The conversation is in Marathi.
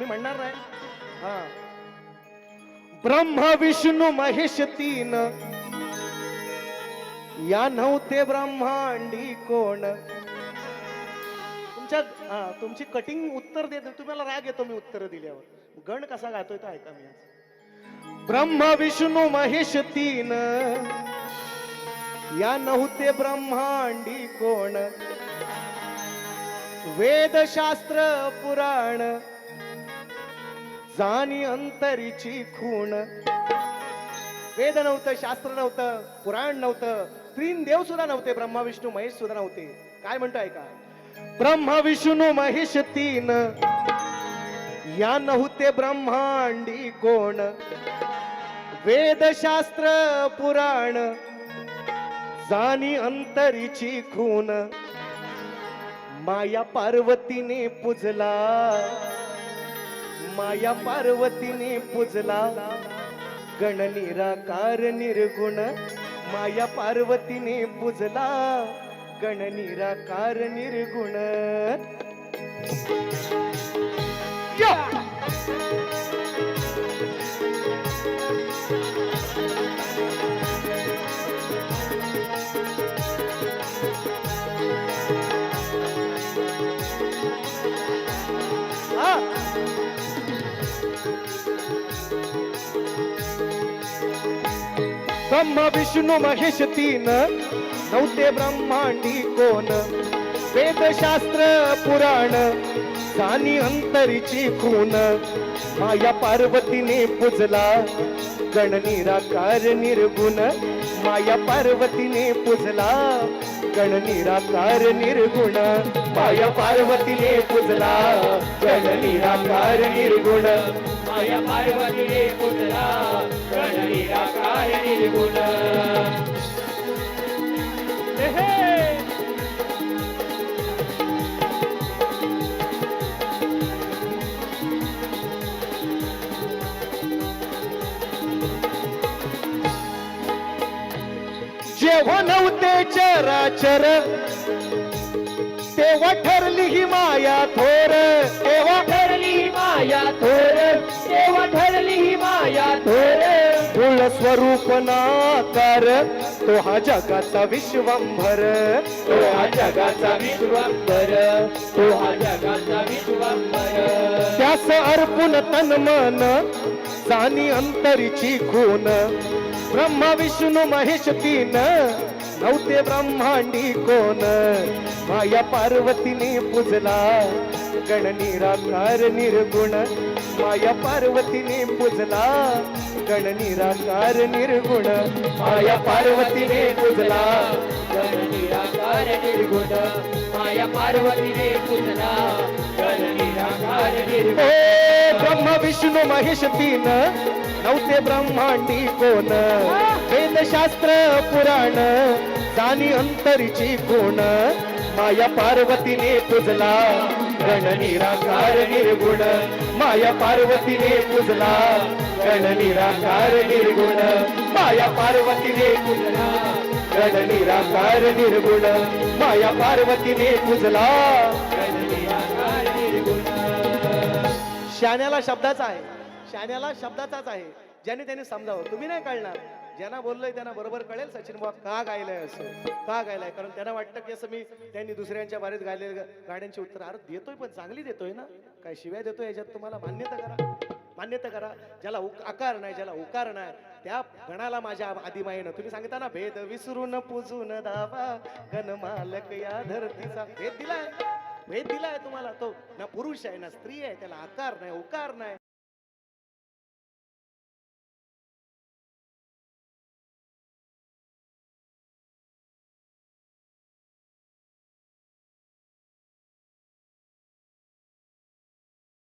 मी म्हणणार नाही. हा, ब्रह्मा विष्णू महेश तीन, या नव्हते ब्रह्मांडी कोण. तुमची कटिंग उत्तर देत तुम्हाला राग येतो मी उत्तर दिल्यावर. गण कसा गातोय तो ऐका मी आज. ब्रह्मा विष्णू महेश तीन, या नव्हते ब्रह्मांडी कोण. वेद शास्त्र पुराण, जाणी अंतरीची खूण. वेद नव्हतं, शास्त्र नव्हतं, पुराण नव्हतं, तीन देव सुद्धा नव्हते, ब्रह्मा विष्णू महेश सुद्धा नव्हते. काय म्हणतोय का, ब्रह्मा विष्णू महेश तीन, या नव्हते ब्रह्मांडी कोण. वेद शास्त्र पुराण, जाणी अंतरीची खून. माया पार्वतीने पूजला, माया पार्वतीने पूजला, गण निराकार निर्गुण. माया पार्वतीने पूजला, गण निराकार निर्गुण. ब्रह्मा विष्णू महेश तीन, नव्हते ब्रह्मांडी कोण. वेद शास्त्र पुराण, जाणी अंतरीची खून. माया पार्वतीने पूजला, गण निराकार निर्गुण. माया पार्वतीने पूजला, गण निराकार निर्गुण. माया पार्वतीने पूजला, गण निराकार निर्गुण. माया पार्वतीने पूजला, गण निराकार निर्गुण. जेव्हा नव्हते चराचर, तेव्हा ठरली ही माया थोर. तेव्हा ठरली ही माया थोर, तेव्हा ठरली ही माया थोर. मूळ स्वरूप नाकार, तो हा जगाचा विश्वंभर. तो हा जगाचा विश्वंभर, तो हा जगाचा विश्वंभर. त्यास अर्पुन तन मन, जाणी अंतरीची खून. ब्रह्मा विष्णू महेश तीन, नव्हते ब्रह्मांडी कोण. माया पार्वतीने पूजला, गण निराकार निर्गुण. माया पार्वतीने पूजला, गण निराकार निर्गुण. माया पार्वतीने पूजला, गण निराकार निर्गुण. माया पार्वतीने पूजला, गण निराकार निर्गुण. ब्रह्मा विष्णू महेश तीन, नव्हते ब्रह्मांडी कोण. वेद शास्त्र पुराण, जाणी अंतरीची खूण. माया पार्वतीने पूजला, गण निराकार निर्गुण. माया पार्वतीने पूजला, गण निराकार निर्गुण. माया पार्वतीने पूजला, गण निराकार निर्गुण. माया पार्वतीने पूजला, गण निराकार निर्गुण. शाण्याला शब्दाचा आहे, शाण्याला शब्दाचाच आहे. ज्याने त्याने समजावं, तुम्ही नाही कळणार. ज्यांना बोललोय त्यांना बरोबर कळेल सचिन बाबा का गायलंय असं, का गायलंय. कारण त्यांना वाटतं की असं मी त्यांनी दुसऱ्यांच्या बारीत गायलेल्या गाड्यांची उत्तर अरे देतोय, पण चांगली देतोय ना, काय शिव्या देतोय याच्यात तुम्हाला मान्यता करा, मान्यता करा. ज्याला आकार नाही, ज्याला उकार नाही, त्या गणाला माझ्या आदिमायेनं तुम्ही सांगता ना, भेद विसरून पूजून दावा, गण मालक या धरतीचा. भेद दिलाय, भेद दिलाय तुम्हाला. तो ना पुरुष आहे ना स्त्री आहे, त्याला आकार नाही, उकार नाही.